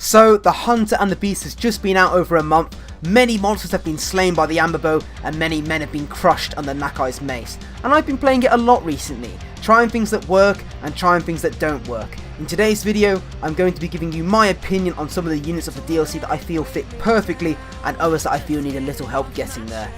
So the Hunter and the Beast has just been out over a month, many monsters have been slain by the Amber Bow, and many men have been crushed under Nakai's mace. And I've been playing it a lot recently, trying things that work and trying things that don't work. In today's video, I'm going to be giving you my opinion on some of the units of the DLC that I feel fit perfectly, and others that I feel need a little help getting there.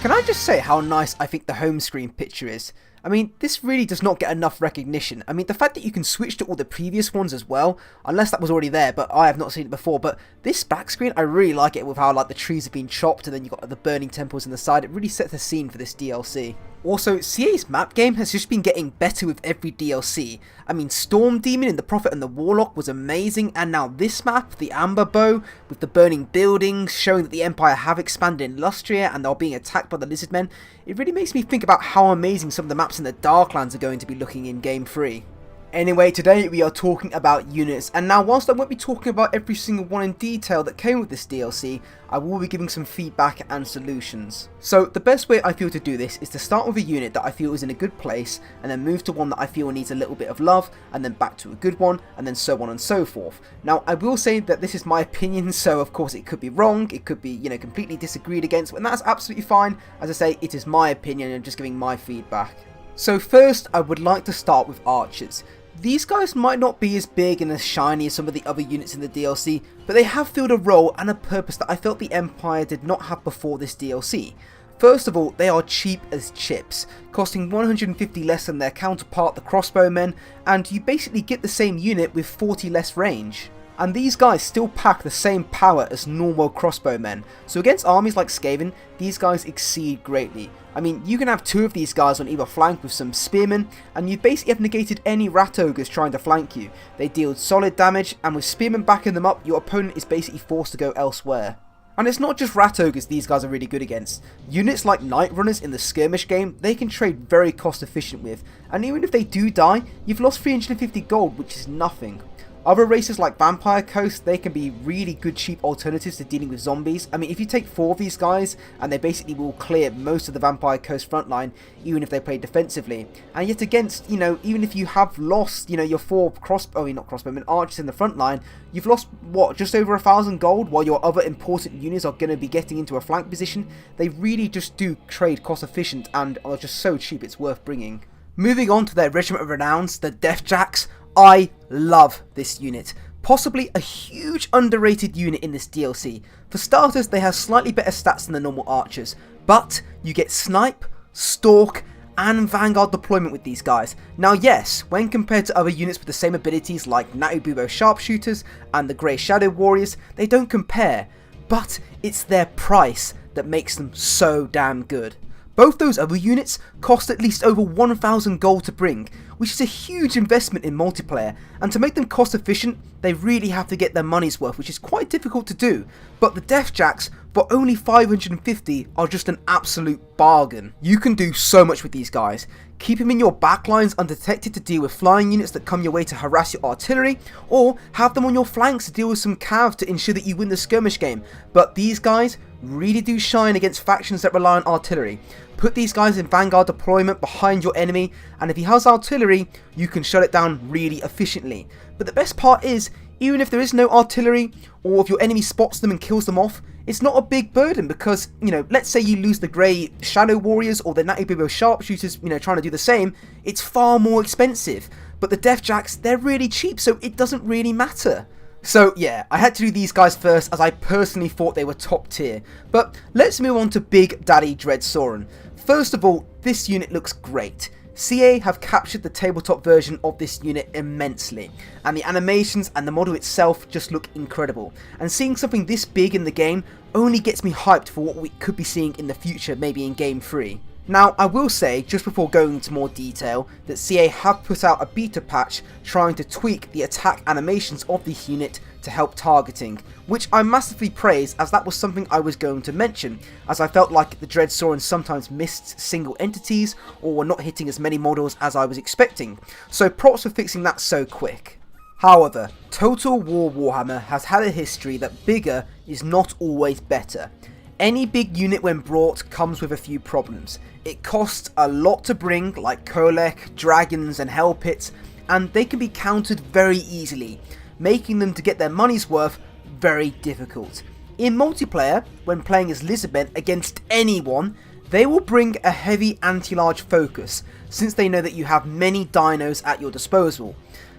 Can I just say how nice I think the home screen picture is? I mean, this really does not get enough recognition. I mean, the fact that you can switch to all the previous ones as well, unless that was already there, but I have not seen it before. But this back screen, I really like it with how like the trees have been chopped and then you've got the burning temples in the side. It really sets the scene for this DLC. Also, CA's map game has just been getting better with every DLC. I mean, Storm Demon in the Prophet and the Warlock was amazing, and now this map, the Amber Bow, with the burning buildings, showing that the Empire have expanded in Lustria and they're being attacked by the Lizardmen, it really makes me think about how amazing some of the maps in the Darklands are going to be looking in Game 3. Anyway, today we are talking about units, and now whilst I won't be talking about every single one in detail that came with this DLC, I will be giving some feedback and solutions. So the best way I feel to do this is to start with a unit that I feel is in a good place, and then move to one that I feel needs a little bit of love, and then back to a good one, and then so on and so forth. Now I will say that this is my opinion, so of course it could be wrong, it could be, you know, completely disagreed against, and that's absolutely fine. As I say, it is my opinion and just giving my feedback. So first, I would like to start with archers. These guys might not be as big and as shiny as some of the other units in the DLC, but they have filled a role and a purpose that I felt the Empire did not have before this DLC. First of all, they are cheap as chips, costing 150 less than their counterpart the crossbowmen, and you basically get the same unit with 40 less range. And these guys still pack the same power as normal crossbowmen, so against armies like Skaven, these guys exceed greatly. I mean, you can have two of these guys on either flank with some spearmen, and you basically have negated any rat ogres trying to flank you. They deal solid damage, and with spearmen backing them up, your opponent is basically forced to go elsewhere. And it's not just rat ogres these guys are really good against. Units like night runners in the skirmish game, they can trade very cost efficient with, and even if they do die, you've lost 350 gold, which is nothing. Other races like Vampire Coast, they can be really good cheap alternatives to dealing with zombies. I mean, if you take 4 of these guys, and they basically will clear most of the Vampire Coast frontline, even if they play defensively. And yet against, you know, even if you have lost, you know, your 4 crossbowmen archers in the front line, you've lost, what, just over 1,000 gold, while your other important units are going to be getting into a flank position. They really just do trade cost efficient and are just so cheap it's worth bringing. Moving on to their Regiment of Renowns, the Deathjacks. I love this unit. Possibly a huge underrated unit in this DLC. For starters, they have slightly better stats than the normal archers, but you get snipe, stalk, and vanguard deployment with these guys. Now yes, when compared to other units with the same abilities like Natububo sharpshooters and the Grey Shadow warriors, they don't compare, but it's their price that makes them so damn good. Both those other units cost at least over 1,000 gold to bring, which is a huge investment in multiplayer, and to make them cost efficient, they really have to get their money's worth, which is quite difficult to do. But the Deathjacks, for only 550, are just an absolute bargain. You can do so much with these guys. Keep them in your backlines undetected to deal with flying units that come your way to harass your artillery, or have them on your flanks to deal with some cav to ensure that you win the skirmish game. But these guys really do shine against factions that rely on artillery. Put these guys in vanguard deployment behind your enemy, and if he has artillery, you can shut it down really efficiently. But the best part is, even if there is no artillery, or if your enemy spots them and kills them off, it's not a big burden because, you know, let's say you lose the Grey Shadow Warriors or the Natububo sharpshooters, you know, trying to do the same, it's far more expensive. But the Deathjacks, they're really cheap, so it doesn't really matter. So yeah, I had to do these guys first as I personally thought they were top tier. But let's move on to Big Daddy Dread Sauron. First of all, this unit looks great. CA have captured the tabletop version of this unit immensely, and the animations and the model itself just look incredible, and seeing something this big in the game only gets me hyped for what we could be seeing in the future, maybe in Game 3. Now, I will say, just before going into more detail, that CA have put out a beta patch trying to tweak the attack animations of this unit to help targeting, which I massively praise, as that was something I was going to mention, as I felt like the Dread Saurons sometimes missed single entities or were not hitting as many models as I was expecting, so props for fixing that so quick. However, Total War Warhammer has had a history that bigger is not always better. Any big unit when brought comes with a few problems. It costs a lot to bring, like Kolek, Dragons and Hell Pits, and they can be countered very easily, making them to get their money's worth very difficult. In multiplayer, when playing as Lizabeth against anyone, they will bring a heavy anti-large focus, since they know that you have many dinos at your disposal.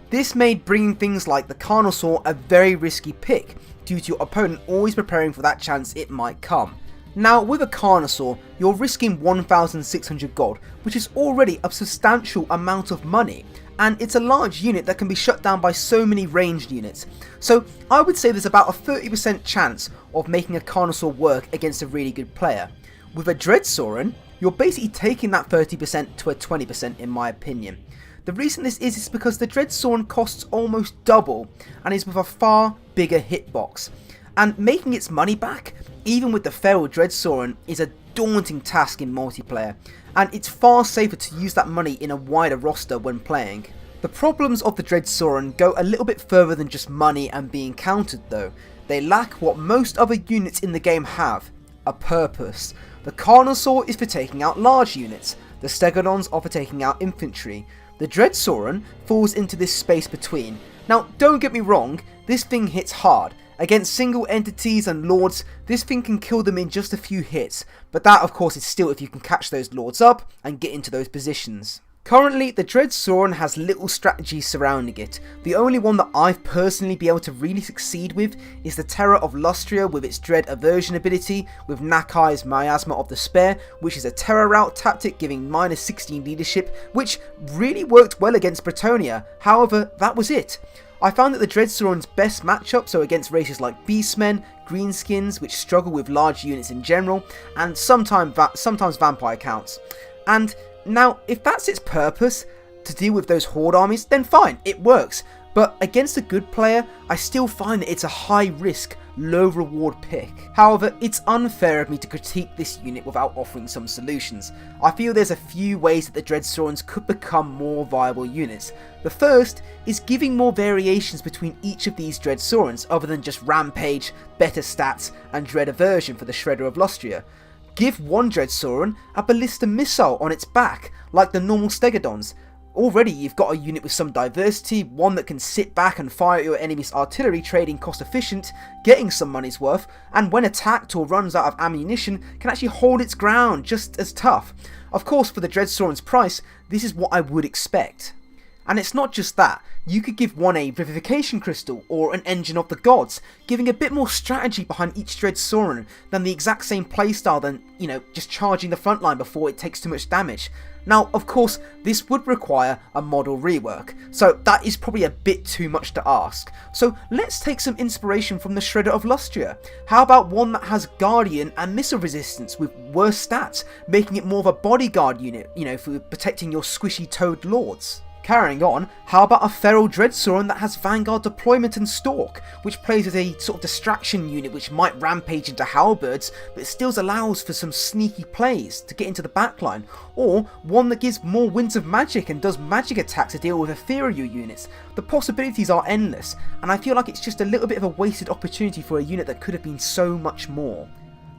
This made bringing things like the Carnosaur a very risky pick, due to your opponent always preparing for that chance it might come. Now, with a Carnosaur, you're risking 1,600 gold, which is already a substantial amount of money, and it's a large unit that can be shut down by so many ranged units. So I would say there's about a 30% chance of making a Carnosaur work against a really good player. With a Dread Sauron, you're basically taking that 30% to a 20% in my opinion. The reason this is because the Dread Sauron costs almost double and is with a far bigger hitbox, and making its money back, even with the feral Dread Sauron, is a daunting task in multiplayer, and it's far safer to use that money in a wider roster when playing. The problems of the Dread Sauron go a little bit further than just money and being countered though. They lack what most other units in the game have, a purpose. The Carnosaur is for taking out large units, the Stegodons are for taking out infantry. The Dread Sauron falls into this space between. Now, don't get me wrong, this thing hits hard. Against single entities and lords, this thing can kill them in just a few hits, but that of course is still if you can catch those lords up and get into those positions. Currently, the Dread Sauron has little strategy surrounding it. The only one that I've personally been able to really succeed with is the Terror of Lustria with its Dread Aversion ability, with Nakai's Miasma of Despair, which is a terror route tactic giving -16 leadership, which really worked well against Bretonnia. However, that was it. I found that the Dread Sauron's best matchups are against races like Beastmen, Greenskins, which struggle with large units in general, and sometimes vampire counts. And now, if that's its purpose, to deal with those horde armies, then fine, it works. But against a good player, I still find that it's a high risk, low reward pick. However, it's unfair of me to critique this unit without offering some solutions. I feel there's a few ways that the Dread Saurons could become more viable units. The first is giving more variations between each of these Dread Saurons other than just Rampage, better stats, and Dread Aversion for the Shredder of Lustria. Give one Dread Sauron a ballista missile on its back, like the normal Stegodons. Already you've got a unit with some diversity, one that can sit back and fire at your enemy's artillery, trading cost efficient, getting some money's worth, and when attacked or runs out of ammunition can actually hold its ground just as tough. Of course, for the Dread Sauron's price, this is what I would expect. And it's not just that, you could give one a Vivification Crystal or an Engine of the Gods, giving a bit more strategy behind each Dread Sauron than the exact same playstyle than, just charging the front line before it takes too much damage. Now, of course, this would require a model rework, so that is probably a bit too much to ask. So let's take some inspiration from the Shredder of Lustria. How about one that has Guardian and Missile Resistance with worse stats, making it more of a bodyguard unit, for protecting your squishy toad lords? Carrying on, how about a Feral Dread Sauron that has Vanguard Deployment and Stalk, which plays as a sort of distraction unit which might rampage into halberds, but still allows for some sneaky plays to get into the backline, or one that gives more Winds of Magic and does magic attacks to deal with ethereal units. The possibilities are endless, and I feel like it's just a little bit of a wasted opportunity for a unit that could have been so much more.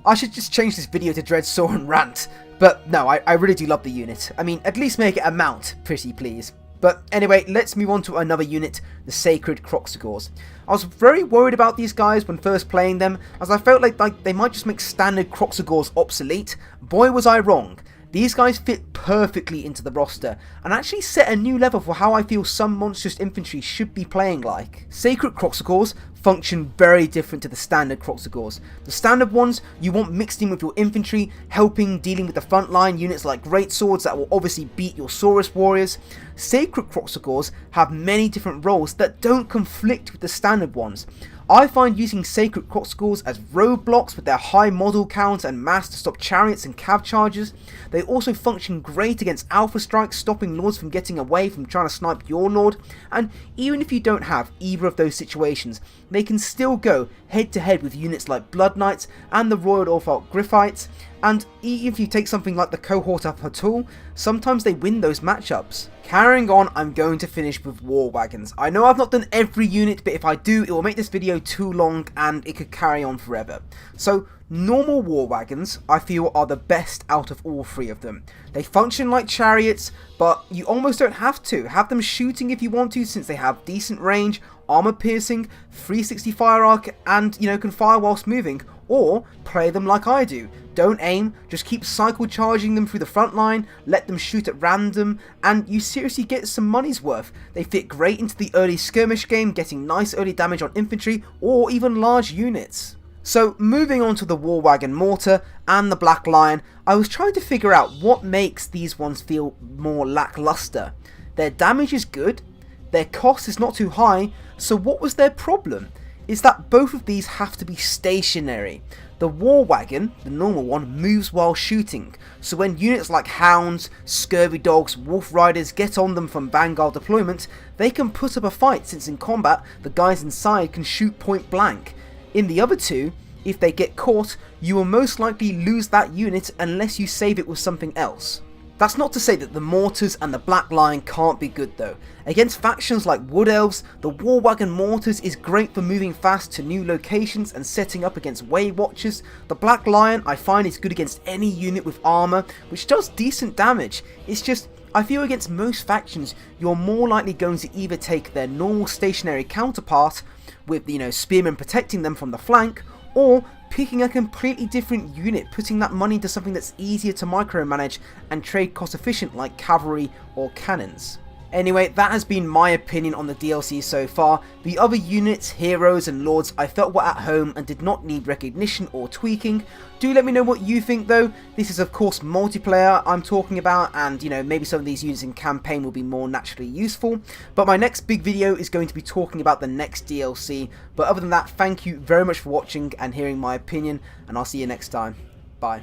I should just change this video to Dread Sauron Rant, but no, I really do love the unit. I mean, at least make it a mount, pretty please. But anyway, let's move on to another unit, the Sacred Croxagores. I was very worried about these guys when first playing them, as I felt like they might just make standard Croxagores obsolete. Boy was I wrong. These guys fit perfectly into the roster, and actually set a new level for how I feel some monstrous infantry should be playing like. Sacred Croxagores function very different to the standard Croxagores. The standard ones you want mixed in with your infantry, helping dealing with the frontline units like greatswords that will obviously beat your Saurus warriors. Sacred Croxagores have many different roles that don't conflict with the standard ones. I find using Sacred Cross Skulls as roadblocks with their high model count and mass to stop chariots and cav charges. They also function great against Alpha Strikes, stopping lords from getting away from trying to snipe your lord, and even if you don't have either of those situations, they can still go head to head with units like Blood Knights and the Royal Orthodox Griffites, and even if you take something like the Cohort of Hatul, sometimes they win those matchups. Carrying on, I'm going to finish with War Wagons. I know I've not done every unit, but if I do, it will make this video too long and it could carry on forever. So, normal War Wagons, I feel, are the best out of all three of them. They function like chariots, but you almost don't have to. Have them shooting if you want to, since they have decent range, armor piercing, 360 fire arc, and, can fire whilst moving. Or, play them like I do. Don't aim, just keep cycle charging them through the front line, let them shoot at random, and you seriously get some money's worth. They fit great into the early skirmish game, getting nice early damage on infantry, or even large units. So, moving on to the War Wagon Mortar and the Black Lion, I was trying to figure out what makes these ones feel more lackluster. Their damage is good, their cost is not too high, so what was their problem? Is that both of these have to be stationary. The War Wagon, the normal one, moves while shooting, so when units like Hounds, Scurvy Dogs, Wolf Riders get on them from Vanguard deployment, they can put up a fight, since in combat, the guys inside can shoot point blank. In the other two, if they get caught, you will most likely lose that unit unless you save it with something else. That's not to say that the Mortars and the Black Lion can't be good though. Against factions like Wood Elves, the War Wagon Mortars is great for moving fast to new locations and setting up against Way Watchers. The Black Lion I find is good against any unit with armor, which does decent damage. It's just, I feel against most factions, you're more likely going to either take their normal stationary counterpart, with spearmen protecting them from the flank, or picking a completely different unit, putting that money into something that's easier to micromanage and trade cost efficient like cavalry or cannons. Anyway, that has been my opinion on the DLC so far. The other units, heroes and lords I felt were at home and did not need recognition or tweaking. Do let me know what you think though. This is of course multiplayer I'm talking about, and maybe some of these units in campaign will be more naturally useful. But my next big video is going to be talking about the next DLC. But other than that, thank you very much for watching and hearing my opinion, and I'll see you next time. Bye.